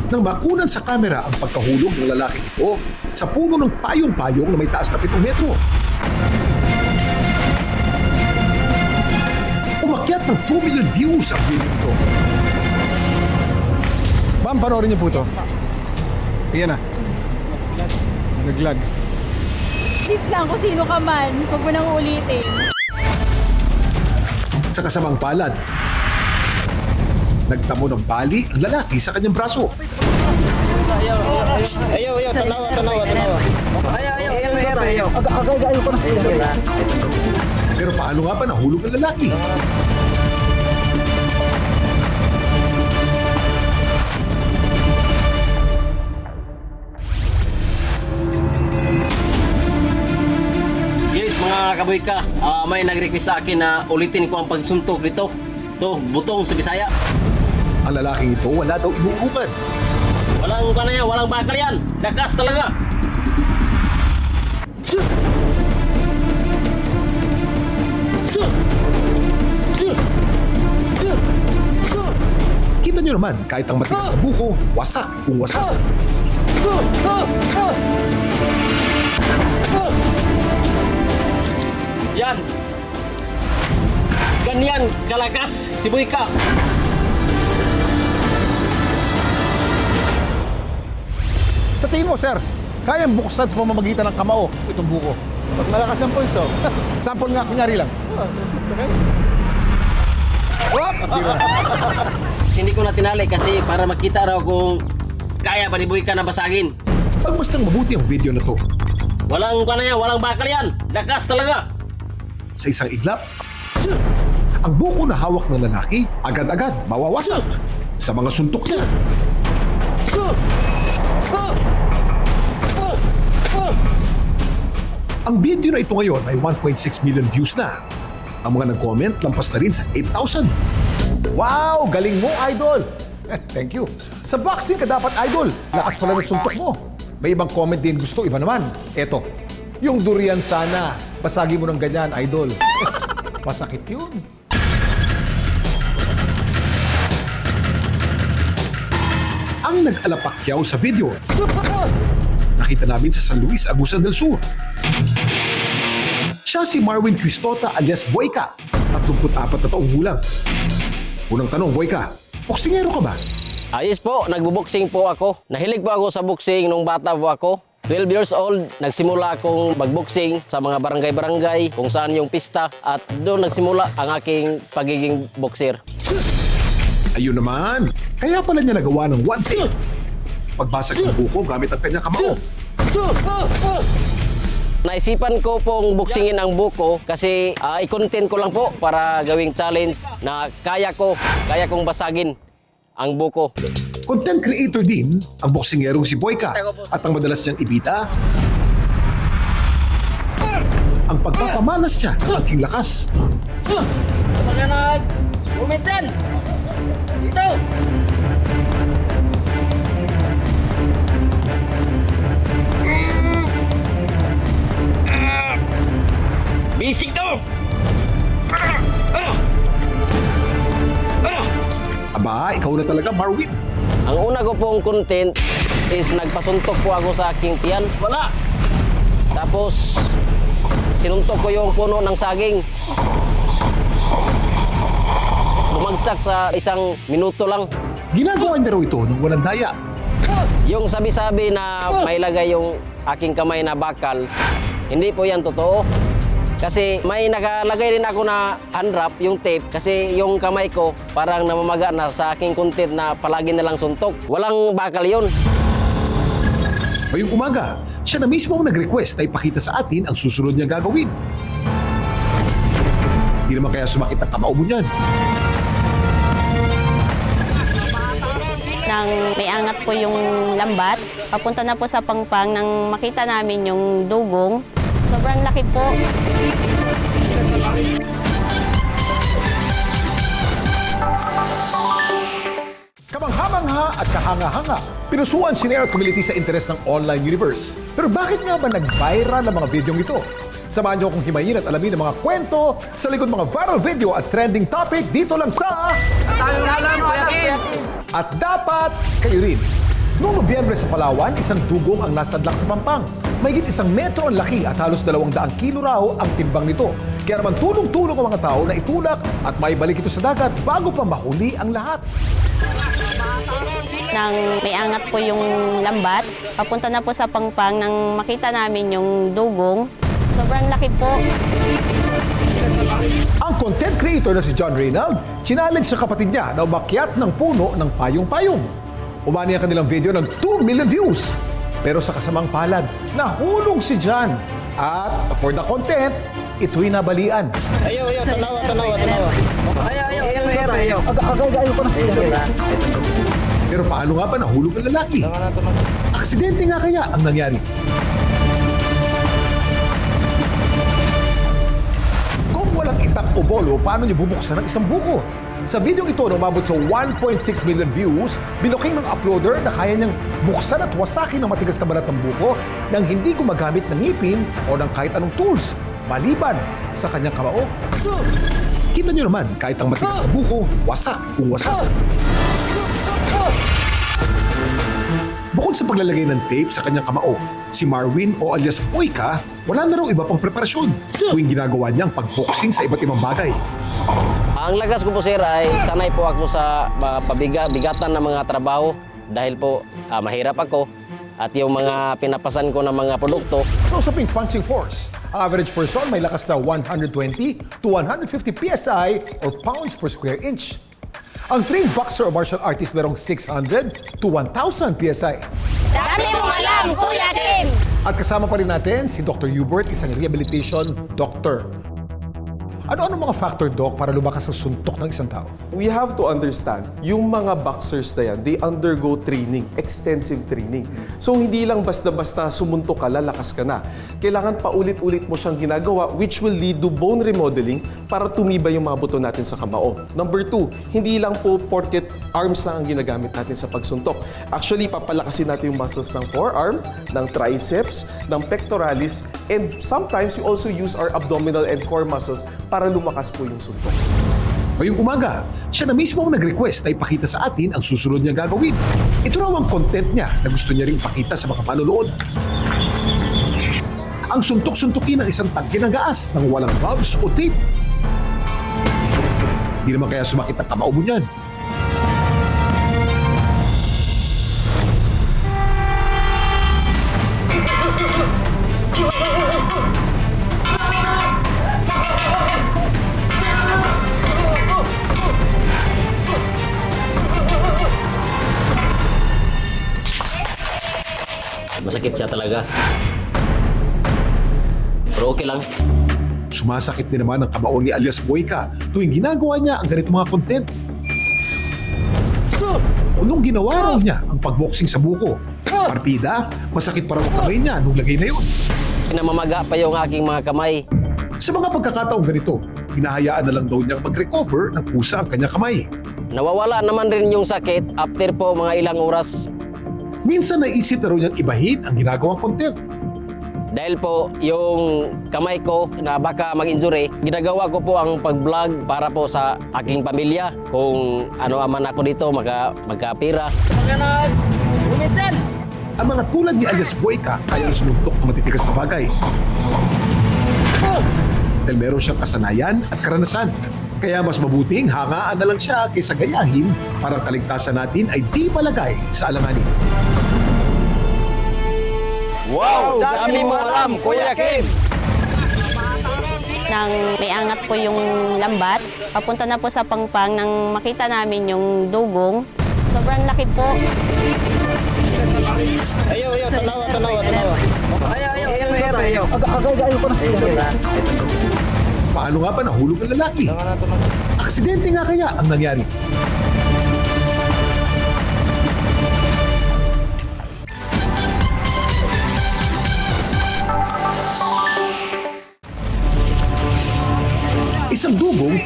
Nang makunan sa kamera ang pagkahulog ng lalaking ito sa puno ng payong-payong na may taas na 7 metro. Umakyat ng 2 million views ang video ito. Ma'am, panoorin niyo po ito. Ayan na. Naglag. Please lang kung sino ka man, huwag mo nang ulitin. Sa kasamang palad, nagtamo ng bali ang lalaki sa kanyang braso. Ayaw, tanawa. Pero paano nga ba nahulog ang lalaki? Yes, mga kaboyka, may nag-request sa akin na ulitin ko ang pagsuntok dito. Ito, butong sa Bisaya. Ang lalaking ito wala daw inuurungan. Walang bakal yan. Dakas talaga. Kita nyo naman, kahit ang matigas na buko, wasak kung wasak. Yan. Ganyan kalakas si Boyka. Sa tingin mo, sir, kayang buksan sa pamamagitan ng kamao itong buko? Pag malakas ang pulso. Sample nga, kunyari lang. Okay. Wap! Di ba? Hindi ko na tinali kasi para makita raw kung kaya ba ni Boyka na basagin. Pagmastang mabuti ang video na to. Walang bakal yan. Dakas talaga. Sa isang iglap, ang buko na hawak ng lalaki agad-agad mawawasak sa mga suntok niya. Ang video na ito ngayon ay 1.6 million views na. Ang mga nag-comment lampas na rin sa 8,000. Wow! Galing mo, idol! Thank you. Sa boxing ka dapat, idol. Lakas pala ng suntok mo. May ibang comment din gusto, iba naman. Eto, yung durian sana. Basagi mo ng ganyan, idol. Masakit yun. Ang nag-alapakyaw sa video, nakita namin sa San Luis, Agusan del Sur. Siya si Marwin Cristota alias Boyka, 34 na taong gulang. Unang tanong, Boyka, boksingero ka ba? Ayos po, nagbuboxing po ako. Nahilig po ako sa boxing nung bata po ako. 12 years old, nagsimula akong magboxing sa mga barangay-barangay kung saan yung pista at doon nagsimula ang aking pagiging boxer. Ayun naman, kaya pala niya nagawa ng one thing. Pagbasag ng buko gamit ang kanyang kamao. Naisipan ko pong boxingin ang buko kasi i-content ko lang po para gawing challenge na kaya kong basagin ang buko. Content creator din ang boksingerong si Boyka at ang madalas niyang ibita, ang pagpapamalas niya ng aking lakas. Mga nag-uminsan! Dito! Basic to! Aba, ikaw na talaga, Marwin. Ang una ko pong content is nagpasuntok po ako sa aking tiyan. Wala! Tapos, sinuntok ko yung puno ng saging. Bumagsak sa 1 minuto lang. Ginagawa niya raw ito nung walang daya. Yung sabi-sabi na may lagay yung aking kamay na bakal, hindi po yan totoo. Kasi may nakalagay rin ako na unwrap, yung tape, kasi yung kamay ko parang namamaga na sa aking content na palagi na lang suntok. Walang bakal yun. Ngayong umaga, siya na mismo ang nag-request na ipakita sa atin ang susunod niyang gagawin. Di naman kaya sumakit ang kamao mo niyan. Nang may angat po yung lambat, papunta na po sa pangpang nang makita namin yung dugong. Sobrang laki po. Kamangha-mangha at kahanga-hanga, pinusuan si Nair Community sa interes ng online universe. Pero bakit nga ba nag-viral ang mga videong ito? Samahan niyo akong himayin at alamin ang mga kwento sa likod mga viral video at trending topic dito lang sa... At dapat kayo rin. Noong Nobyembre sa Palawan, isang dugong ang nasadlak sa Pampang. Mahigit 1 metro ang laki at halos 200 kilo raw ang timbang nito. Kaya naman tulong-tulong ang mga tao na itulak at maibalik ito sa dagat bago pa mahuli ang lahat. Nang may angat po yung lambat, papunta na po sa Pangpang nang makita namin yung dugong. Sobrang laki po. Ang content creator na si John Reynald, challenge sa kapatid niya na umakyat ng puno ng payong-payong. Umani ang kanilang video ng 2 million views. Pero sa kasamang palad, nahulog si John. At for the content, ito'y nabalian. Ayaw, tanawa. Pero paano nga ba nahulog ang lalaki? Aksidente nga kaya ang nangyari? Kung walang itak o bolo, paano niyo bubuksan ang isang buko? Sa video ito na umabot sa 1.6 million views, binuking ng uploader na kaya niyang buksan at wasakin ang matigas na balat ng buko nang hindi gumagamit ng ngipin o ng kahit anong tools, maliban sa kanyang kamao. Kita nyo naman, kahit ang matigas na buko, wasak kung wasak. Bukod sa paglalagay ng tape sa kanyang kamao, si Marwin o alias Boyka, wala na raw iba pang preparasyon tuwing ginagawa niyang pagboxing sa iba't ibang bagay. Ang lagas ko po sir ay sanay po ako sa bigatan ng mga trabaho dahil po mahirap ako at yung mga pinapasan ko ng mga produkto. Sa usaping punching force, ang average person may lakas na 120 to 150 PSI or pounds per square inch. Ang trained boxer o martial artist merong 600 to 1,000 PSI. Dami mong alam, Kuya Kim! At kasama pa rin natin si Dr. Hubert, isang rehabilitation doctor. Ano-ano mga factor, Doc, para lumakas ang suntok ng isang tao? We have to understand, yung mga boxers na yan, they undergo training, extensive training. So hindi lang basta-basta sumuntok ka, lalakas ka na. Kailangan paulit-ulit mo siyang ginagawa which will lead to bone remodeling para tumibay yung mga buto natin sa kamao. Number 2, hindi lang po porket arms lang ang ginagamit natin sa pagsuntok. Actually, papalakasin natin yung muscles ng forearm, ng triceps, ng pectoralis, and sometimes we also use our abdominal and core muscles para lumakas po yung suntok. Ngayong umaga, siya na mismo ang nag-request na ipakita sa atin ang susunod niyang gagawin. Ito raw ang content niya na gusto niya ring pakita sa mga manonood. Ang suntok-suntukin ng isang tangke ng gaas nang walang gloves o tape. Di naman kaya sumakit ang kamao mo niyan. Masakit siya talaga. Pero okay lang. Sumasakit din naman ang kamao ni alias Boyka tuwing ginagawa niya ang ganito mga content. O nung ginawa raw niya ang pagboxing sa buko, partida, masakit pa raw ang kamay niya nung lagay na yun. Namamaga pa yung aking mga kamay. Sa mga pagkakataong ganito, hinahayaan na lang daw niyang mag-recover ng kusa ang kanyang kamay. Nawawala naman rin yung sakit after po mga ilang oras. Minsan naisip na raw niyang ibahin ang ginagawang content. Dahil po yung kamay ko na baka mag-injury, ginagawa ko po ang pag-vlog para po sa aking pamilya. Kung ano man ako dito, magkapira. Magkanag, umitsan! Ang mga tulad ni alias Boyka kayang sumuntok ng matitigas na bagay. Dahil meron siyang kasanayan at karanasan. Kaya mas mabuting hangaan na lang siya kaysa gayahin para ang kaligtasan natin ay di palagay sa alanganin. Wow! Dami mo alam, Kuya Kim! Nang may angat po yung lambat, papunta na po sa Pangpang nang makita namin yung dugong. Sobrang laki po. Ayaw, tanawa. Paano nga ba nahulog ang lalaki? Aksidente nga kaya ang nangyari? Isang dugong,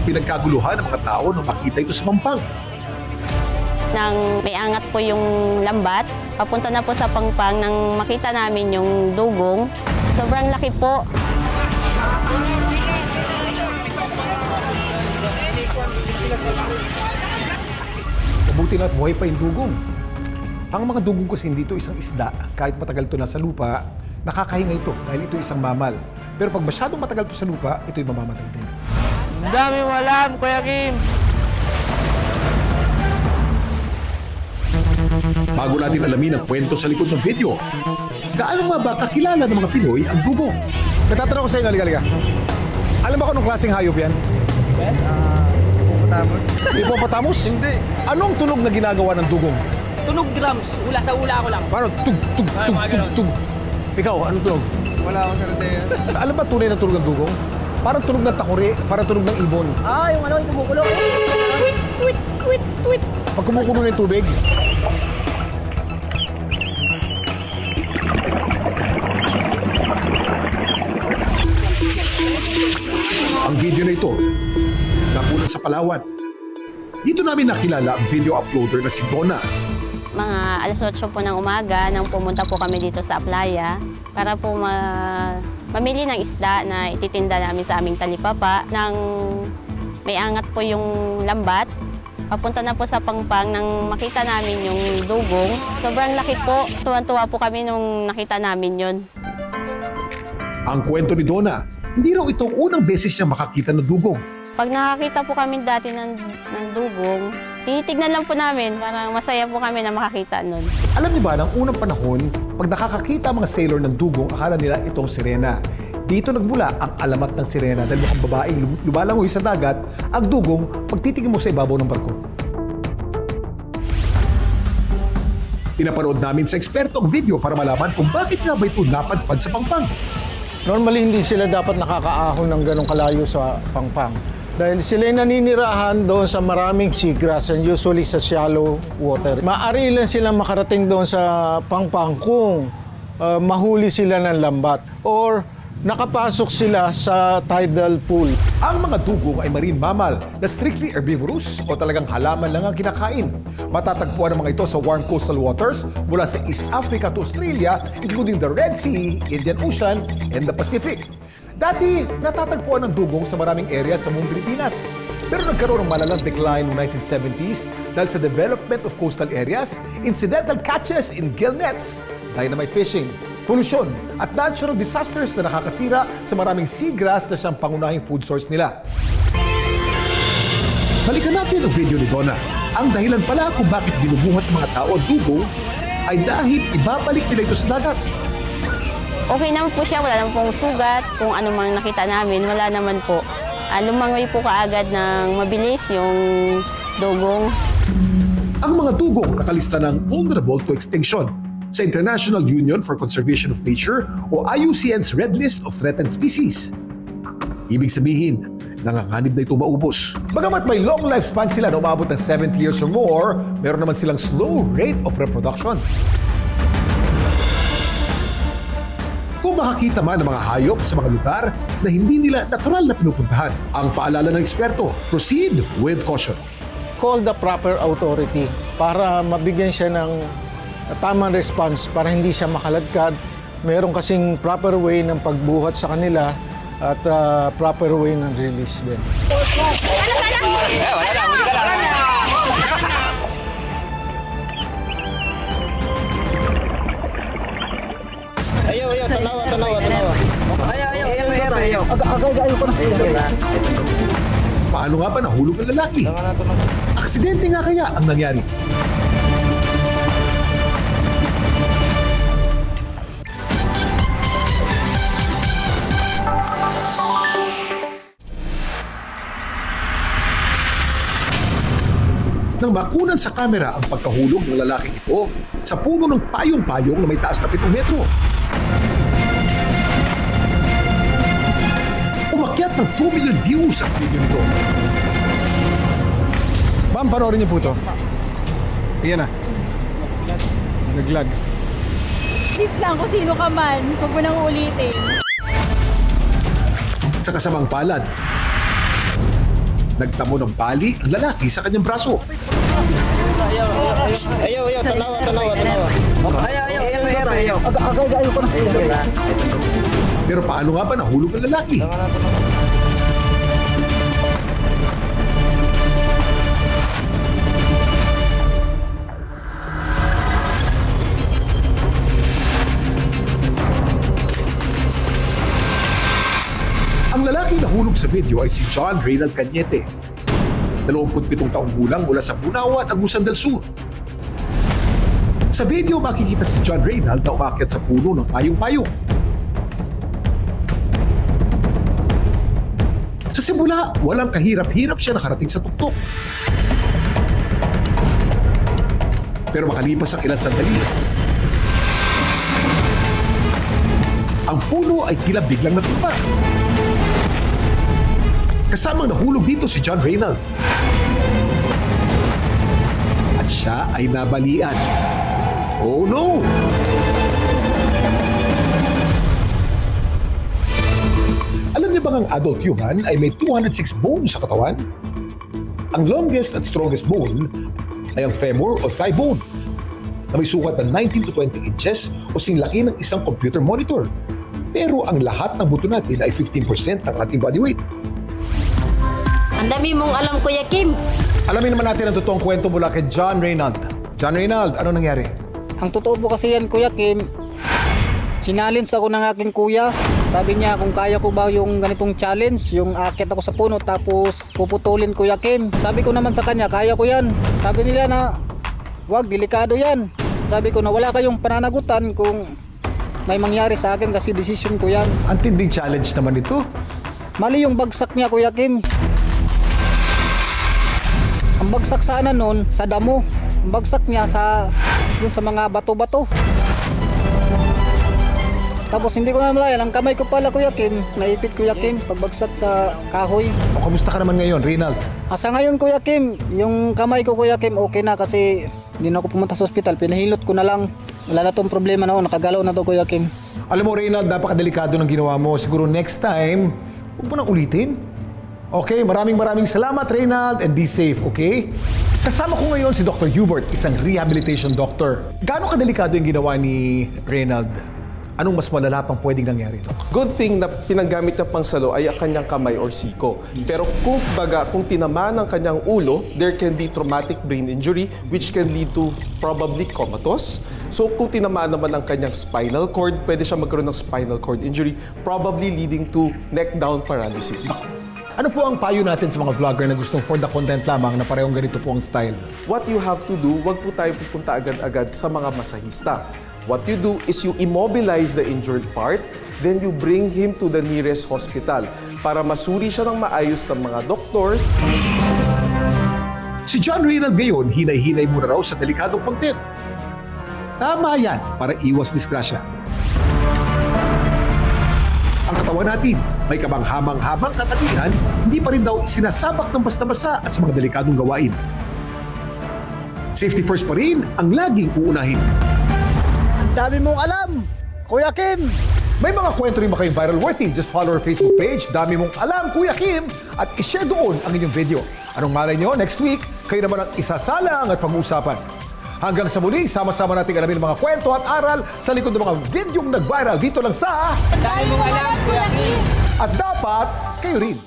pinagkaguluhan ng mga tao nang makita ito sa Pampang. Nang may angat po yung lambat, papunta na po sa Pangpang nang makita namin yung dugong. Sobrang laki po. Mabuti na't buhay pa yung dugong. Ang mga dugong kasi hindi ito isang isda. Kahit matagal ito nasa lupa, nakakahinga ito dahil ito isang mamal. Pero pag masyadong matagal ito sa lupa, ito'y mamamatay din. Ang dami mo alam, Kuya Kim. Bago natin alamin ang kwento sa likod ng video, gaano nga ba kakilala ng mga Pinoy ang dugong? Natatanong ko sa inyo, halika. Alam ba kung anong klaseng hayop yan? Hippopotamus? Hindi. Anong tunog na ginagawa ng dugong? Tunog drums. Ula sa ula ko lang. Paano? Tug, tug, tug, tug, tug. Ikaw, anong tunog? Wala akong sarili. Alam ba tunay na tunog ng dugong? Parang tunog ng takuri, parang tunog ng ibon. Yung ano, yung kumukulo. Tweet, tweet, tweet, tweet. Pag kumukulo ng tubig, Ang video na ito, nakunan sa Palawan. Dito namin nakilala ang video uploader na si Donna. Mga alas 8 po ng umaga nang pumunta po kami dito sa playa para po mamili ng isda na ititinda namin sa aming talipapa. Nang may angat po yung lambat, papunta na po sa Pangpang nang makita namin yung dugong. Sobrang laki po. Tuwan-tuwa po kami nung nakita namin yun. Ang kwento ni Donna, hindi raw itong unang beses siya makakita ng dugong. Pag nakakita po kami dati ng dugong, tinitignan lang po namin. Parang masaya po kami na makakita nun. alam niyo ba, ng unang panahon, pag nakakakita ang mga sailor ng dugong, akala nila itong sirena. Dito nagmula ang alamat ng sirena dahil mukhang babaeng lumalangoy sa dagat, ang dugong pagtitingin mo sa ibabaw ng barko. Pinapanood namin sa eksperto ang video para malaman kung bakit nga ba ito napadpad sa Pangpang. Normally, hindi sila dapat nakakaahon ng ganong kalayo sa Pangpang. Dahil sila naninirahan doon sa maraming seagrass and usually sa shallow water. Maaari lang silang makarating doon sa Pangpang kung mahuli sila ng lambat or nakapasok sila sa tidal pool. Ang mga dugong ay marine mammal na strictly herbivorous o talagang halaman lang ang kinakain. Matatagpuan ang mga ito sa warm coastal waters mula sa East Africa to Australia, including the Red Sea, Indian Ocean, and the Pacific. Dati, natatagpuan ang dugong sa maraming area sa buong Pilipinas. Pero nagkaroon ng malalang decline noong 1970s dahil sa development of coastal areas, incidental catches in gill nets, dynamite fishing, polusyon at natural disasters na nakakasira sa maraming seagrass na siyang pangunahing food source nila. Balikan natin ang video ni Donna. Ang dahilan pala kung bakit binubuhat ng mga tao ang dugong ay dahil ibabalik nila ito sa dagat. Okay naman po siya, wala naman pong sugat. Kung ano mang nakita namin, wala naman po. Lumangoy po kaagad ng mabilis yung dugong. Ang mga dugong nakalista ng vulnerable to extinction sa International Union for Conservation of Nature o IUCN's Red List of Threatened Species. Ibig sabihin, nanganganib na ito maubos. Bagamat may long lifespan sila na umabot ng 70 years or more, meron naman silang slow rate of reproduction. Kung makakita man ng mga hayop sa mga lugar na hindi nila natural na pinupuntahan, ang paalala ng eksperto, proceed with caution. Call the proper authority para mabigyan siya ng tamang response para hindi siya makaladkad. Meron kasing proper way ng pagbuhat sa kanila at proper way ng release din. Ayaw, tanawa. Paano nga ba nahulog ang lalaki? Aksidente nga kaya ang nangyari? Nang makunan sa kamera ang pagkahulog ng lalaking ito sa puno ng payong-payong na may taas na 7 metro. Umakyat ng 2 million views ang video nito. Ma'am, panoorin niyo po ito. Ayan na. Naglag. Please lang kung sino ka man, huwag mo nang ulitin. Sa kasamang palad, nagtamo ng bali ang lalaki sa kanyang braso. Ayaw, tanawa. Pero paano nga ba nahulog ang lalaki? video ay si John Reynald Cañete. 27 taong gulang mula sa Bunawa, Agusan del Sur. Sa video makikita si John Reynald na umakyat sa puno ng payong-payong. Sa simula, walang kahirap-hirap siya nakarating sa tuktok. Pero makalipas ang ilang sandali, ang puno ay tila biglang natumba. Kasamang nahulog dito si John Reynald. At siya ay nabalian. Oh no! Alam niyo bang ang adult human ay may 206 bones sa katawan? Ang longest at strongest bone ay ang femur o thigh bone na may sukat na 19 to 20 inches o singlaki ng isang computer monitor. Pero ang lahat ng buto natin ay 15% ng ating body weight. Ang dami mong alam, Kuya Kim. Alamin naman natin ang totoong kwento mula kay John Reynald. John Reynald, ano nangyari? Ang totoo po kasi yan, Kuya Kim, sinalins ako ng aking kuya. Sabi niya kung kaya ko ba yung ganitong challenge, yung akit ako sa puno tapos puputulin, Kuya Kim. Sabi ko naman sa kanya, kaya ko yan. Sabi nila na, wag, delikado yan. Sabi ko na wala kayong pananagutan kung may mangyari sa akin kasi decision ko yan. Ang tinding challenge naman ito. Mali yung bagsak niya, Kuya Kim. Ang bagsak sana nun sa damo. Ang bagsak niya yun sa mga bato-bato. Tapos hindi ko na malayan, ang kamay ko pala, Kuya Kim, naipit, Kuya Kim, pagbagsak sa kahoy. O kamusta ka naman ngayon, Reynald? Sa ngayon, Kuya Kim, yung kamay ko, Kuya Kim, okay na kasi hindi na ako pumunta sa ospital. Pinahilot ko na lang. Wala na tong problema na nakagalaw na to, Kuya Kim. Alam mo, Reynald, napakadelikado ng ginawa mo. Siguro next time, huwag mo nang ulitin. Okay, maraming salamat, Reynald, and be safe, okay? Kasama ko ngayon si Dr. Hubert, isang rehabilitation doctor. Gaano kadelikado yung ginawa ni Reynald? Anong mas malala pang pwedeng nangyari, Doc? Good thing na pinanggamit niya pang salo ay ang kanyang kamay or siko. Pero kung tinamaan ng kanyang ulo, there can be traumatic brain injury which can lead to probably comatose. So kung tinamaan naman ang kanyang spinal cord, pwede siya magkaroon ng spinal cord injury, probably leading to neck down paralysis. Ano po ang payo natin sa mga vlogger na gustong for the content lamang na parehong ganito po ang style? What you have to do, wag po tayo pupunta agad-agad sa mga masahista. What you do is you immobilize the injured part, then you bring him to the nearest hospital para masuri siya ng maayos ng mga doktor. Si John Reynald ngayon, hinay-hinay muna raw sa delikadong content. Tama yan para iwas disgrasya. Ang katawan natin, may kabanghamang-habang katatihan, hindi pa rin daw sinasabak ng basta-basta at sa mga delikadong gawain. Safety first pa rin ang laging uunahin. Dami mong alam, Kuya Kim! May mga kwento rin ba kayong viral worthy? Just follow our Facebook page, Dami Mong Alam, Kuya Kim, at ishare doon ang inyong video. Anong malay nyo? Next week, kayo naman ang isasalang at pag-uusapan. Hanggang sa muli, sama-sama nating alamin ang mga kwento at aral sa likod ng mga videong nag-viral dito lang sa Dami mong alam, Kuya Kim! At dapat, kayo rin.